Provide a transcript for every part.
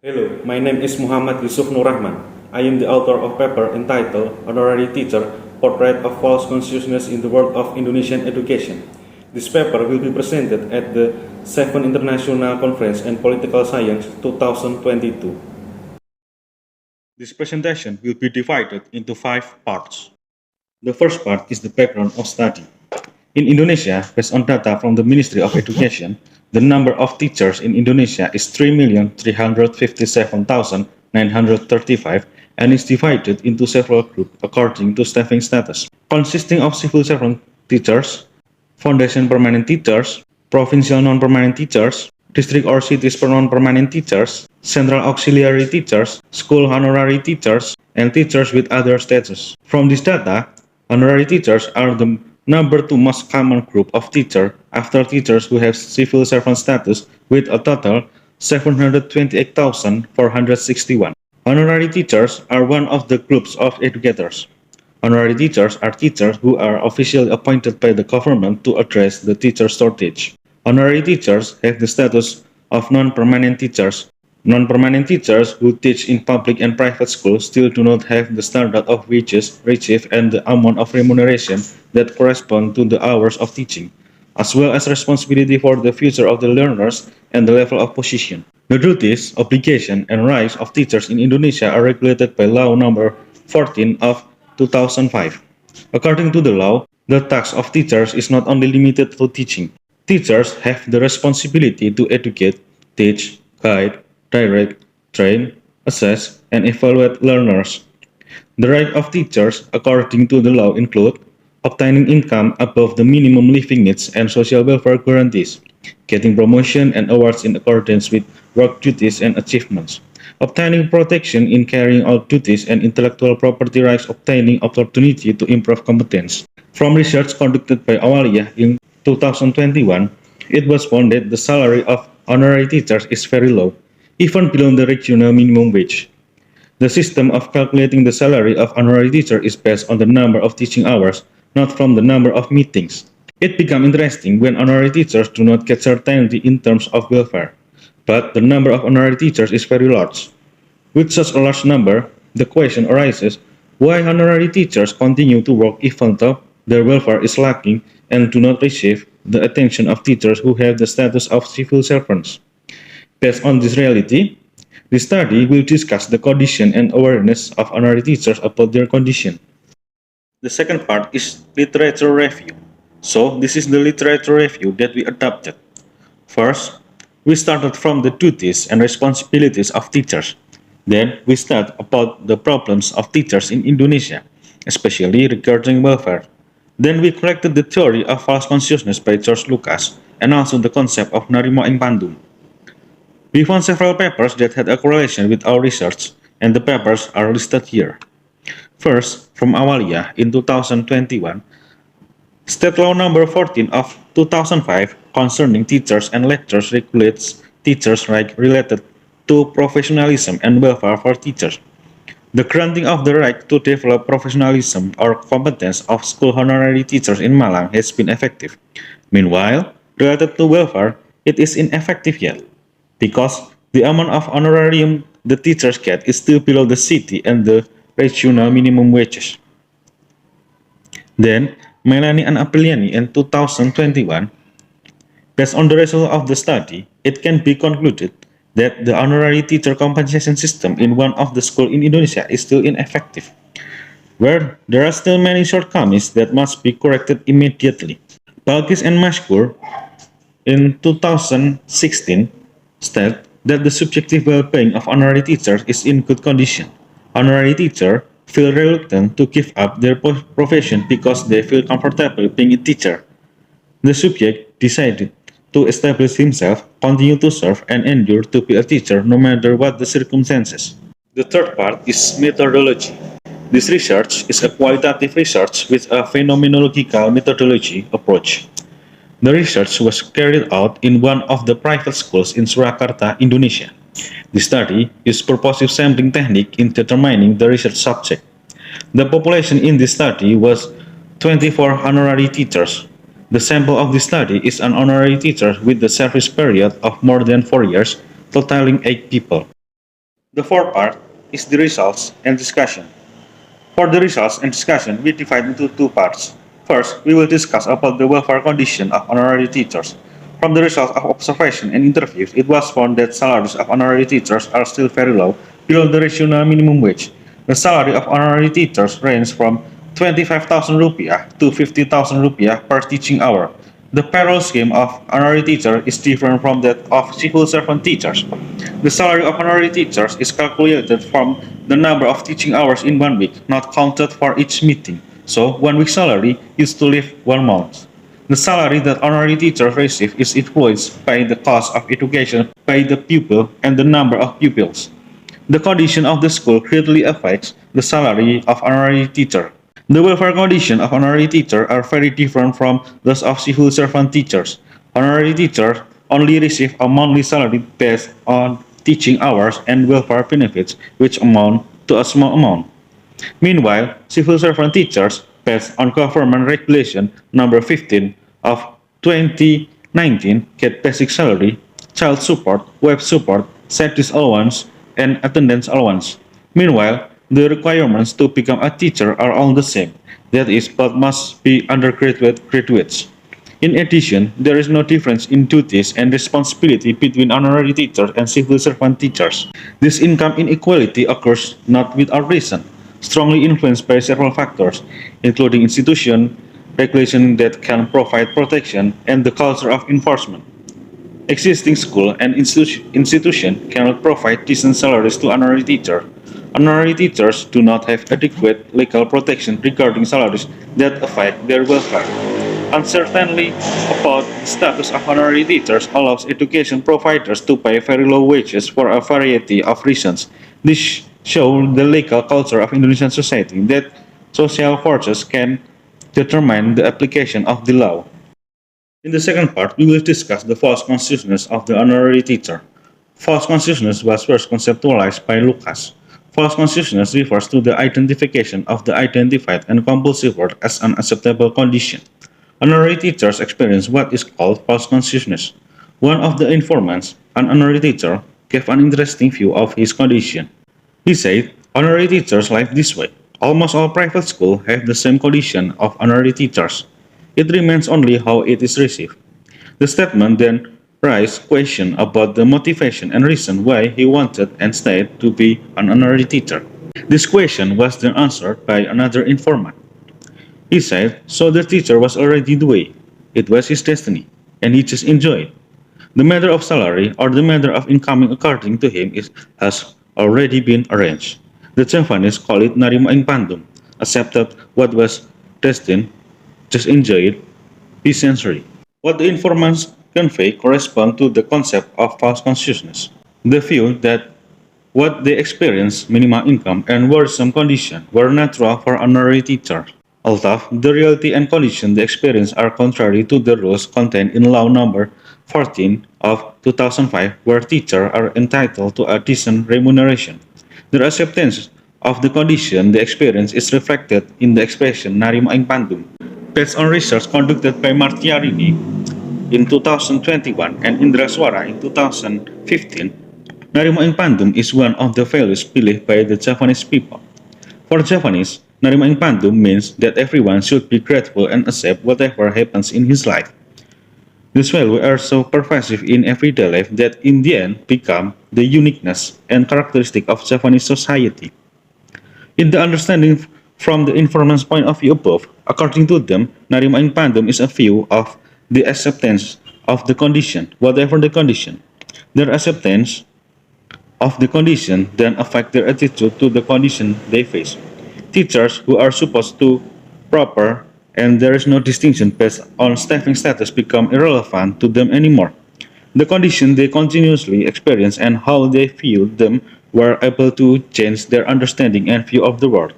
Hello, my name is Muhammad Yusuf Rakhman. I am the author of paper entitled Honorary Teacher Portrait of False Consciousness in the World of Indonesian Education. This paper will be presented at the 7th International Conference on Political Science 2022. This presentation will be divided into 5 parts. The first part is the background of study. In Indonesia, based on data from the Ministry of Education, the number of teachers in Indonesia is 3,357,935 and is divided into several groups according to staffing status, consisting of civil servant teachers, foundation permanent teachers, provincial non-permanent teachers, district or cities non-permanent teachers, central auxiliary teachers, school honorary teachers, and teachers with other status. From this data, honorary teachers are the number 2 most common group of teachers after teachers who have civil servant status with a total 728,461. Honorary teachers are one of the groups of educators. Honorary teachers are teachers who are officially appointed by the government to address the teacher shortage. Honorary teachers have the status of non-permanent teachers. Non-permanent teachers who teach in public and private schools still do not have the standard of wages received and the amount of remuneration that correspond to the hours of teaching, as well as responsibility for the future of the learners and the level of position. The duties, obligation, and rights of teachers in Indonesia are regulated by Law Number 14 of 2005. According to the law, the task of teachers is not only limited to teaching. Teachers have the responsibility to educate, teach, guide, direct, train, assess, and evaluate learners. The rights of teachers, according to the law, include obtaining income above the minimum living needs and social welfare guarantees, getting promotion and awards in accordance with work duties and achievements, obtaining protection in carrying out duties and intellectual property rights, obtaining opportunity to improve competence. From research conducted by Awalia in 2021, it was found that the salary of honorary teachers is very low, even below the regional minimum wage. The system of calculating the salary of honorary teacher is based on the number of teaching hours, not from the number of meetings. It becomes interesting when honorary teachers do not get certainty in terms of welfare, but the number of honorary teachers is very large. With such a large number, the question arises, why honorary teachers continue to work even though their welfare is lacking and do not receive the attention of teachers who have the status of civil servants? Based on this reality, this study will discuss the condition and awareness of honorary teachers about their condition. The second part is literature review. So, this is the literature review that we adopted. First, we started from the duties and responsibilities of teachers. Then, we start about the problems of teachers in Indonesia, especially regarding welfare. Then, we collected the theory of false consciousness by George Lucas and also the concept of narimo ing pandum. We found several papers that had a correlation with our research, and the papers are listed here. First, from Awalia in 2021, State Law Number 14 of 2005 concerning teachers and lecturers regulates teachers' rights related to professionalism and welfare for teachers. The granting of the right to develop professionalism or competence of school honorary teachers in Malang has been effective. Meanwhile, related to welfare, it is ineffective yet, because the amount of honorarium the teachers get is still below the city and the regional minimum wages. Then, Melanie and Apriliani in 2021, based on the result of the study, it can be concluded that the honorary teacher compensation system in one of the schools in Indonesia is still ineffective, where there are still many shortcomings that must be corrected immediately. Balkis and Mashkur in 2016 state that the subjective well-being of honorary teachers is in good condition. Honorary teachers feel reluctant to give up their profession because they feel comfortable being a teacher. The subject decided to establish himself, continue to serve, and endure to be a teacher no matter what the circumstances. The third part is methodology. This research is a qualitative research with a phenomenological methodology approach. The research was carried out in one of the private schools in Surakarta, Indonesia. The study used purposive sampling technique in determining the research subject. The population in this study was 24 honorary teachers. The sample of this study is an honorary teacher with the service period of more than 4 years, totaling 8 people. The fourth part is the results and discussion. For the results and discussion, we divide into two parts. First, we will discuss about the welfare condition of honorary teachers. From the results of observation and interviews, it was found that salaries of honorary teachers are still very low, below the regional minimum wage. The salary of honorary teachers range from 25,000 rupiah to 50,000 rupiah per teaching hour. The payroll scheme of honorary teacher is different from that of civil servant teachers. The salary of honorary teachers is calculated from the number of teaching hours in 1 week, not counted for each meeting. So, 1 week salary used to live 1 month. The salary that honorary teachers receive is influenced by the cost of education by the pupil and the number of pupils. The condition of the school greatly affects the salary of honorary teacher. The welfare condition of honorary teachers are very different from those of civil servant teachers. Honorary teachers only receive a monthly salary based on teaching hours and welfare benefits, which amount to a small amount. Meanwhile, civil servant teachers, based on government regulation number 15 of 2019, get basic salary, child support, web support, studies allowance, and attendance allowance. Meanwhile, the requirements to become a teacher are all the same. That is, both must be undergraduate graduates. In addition, there is no difference in duties and responsibility between honorary teachers and civil servant teachers. This income inequality occurs not without reason, strongly influenced by several factors, including institution, regulation that can provide protection, and the culture of enforcement. Existing school and institution cannot provide decent salaries to honorary teachers. Honorary teachers do not have adequate legal protection regarding salaries that affect their welfare. Uncertainty about the status of honorary teachers allows education providers to pay very low wages for a variety of reasons. This shows the legal culture of Indonesian society that social forces can determine the application of the law. In the second part, we will discuss the false consciousness of the honorary teacher. False consciousness was first conceptualized by Lucas. False consciousness refers to the identification of the identified and compulsive word as an acceptable condition. Honorary teachers experience what is called false consciousness. One of the informants, an honorary teacher, gave an interesting view of his condition. He said, honorary teachers live this way. Almost all private schools have the same condition of honorary teachers. It remains only how it is received. The statement then raised questions about the motivation and reason why he wanted and stayed to be an honorary teacher. This question was then answered by another informant. He said, so the teacher was already the way. It was his destiny, and he just enjoyed it. The matter of salary or the matter of incoming according to him has already been arranged. The Javanese call it narima ing pandum, accepted what was destined, just enjoy it, be sensory. What the informants convey correspond to the concept of false consciousness. The view that what they experience, minimum income and worrisome condition, were natural for honorary teachers. Although the reality and condition they experience are contrary to the rules contained in Law Number 14 of 2005, where teachers are entitled to a decent remuneration. Their acceptance of the condition they experience is reflected in the expression narima ing pandum. Based on research conducted by Martiarini in 2021 and Indra Swara in 2015, narima ing pandum is one of the values believed by the Javanese people. For Javanese, narima ing pandum means that everyone should be grateful and accept whatever happens in his life. These values are so pervasive in everyday life that in the end become the uniqueness and characteristic of Javanese society. In the understanding from the informant's point of view above, according to them, narima ing pandum is a view of the acceptance of the condition, whatever the condition. Their acceptance of the condition then affect their attitude to the condition they face. Teachers who are supposed to proper and there is no distinction based on staffing status become irrelevant to them anymore. The condition they continuously experience and how they feel them were able to change their understanding and view of the world.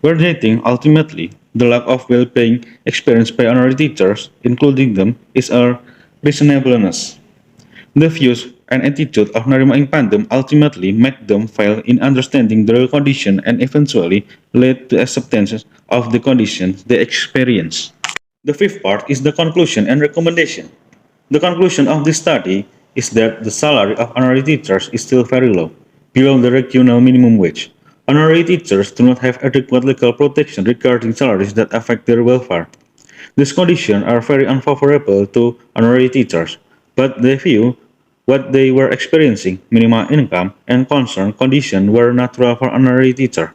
Verdicating ultimately, the lack of well-being experienced by honorary teachers, including them, is a reasonableness. The views and attitude of narima ing pandum ultimately make them fail in understanding the real condition and eventually lead to acceptance of the conditions they experience. The fifth part is the conclusion and recommendation. The conclusion of this study is that the salary of honorary teachers is still very low. below the regional minimum wage. Honorary teachers do not have adequate legal protection regarding salaries that affect their welfare. These conditions are very unfavorable to honorary teachers, but they view what they were experiencing, minimum income, and concern conditions were natural for honorary teachers.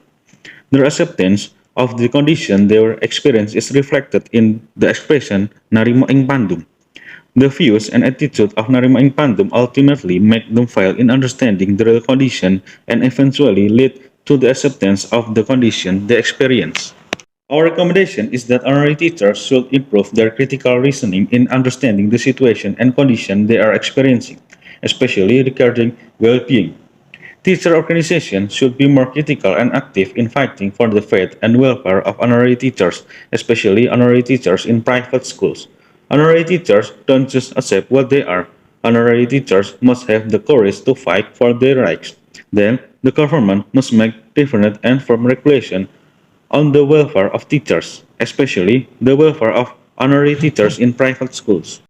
Their acceptance of the condition they were experiencing is reflected in the expression narimo ing pandum. The views and attitude of narimo ing pandum ultimately make them fail in understanding the real condition and eventually lead to the acceptance of the condition they experience. Our recommendation is that honorary teachers should improve their critical reasoning in understanding the situation and condition they are experiencing, especially regarding well-being. Teacher organizations should be more critical and active in fighting for the faith and welfare of honorary teachers, especially honorary teachers in private schools. Honorary teachers don't just accept what they are. Honorary teachers must have the courage to fight for their rights. Then, the government must make definite and firm regulation on the welfare of teachers, especially the welfare of honorary teachers in private schools.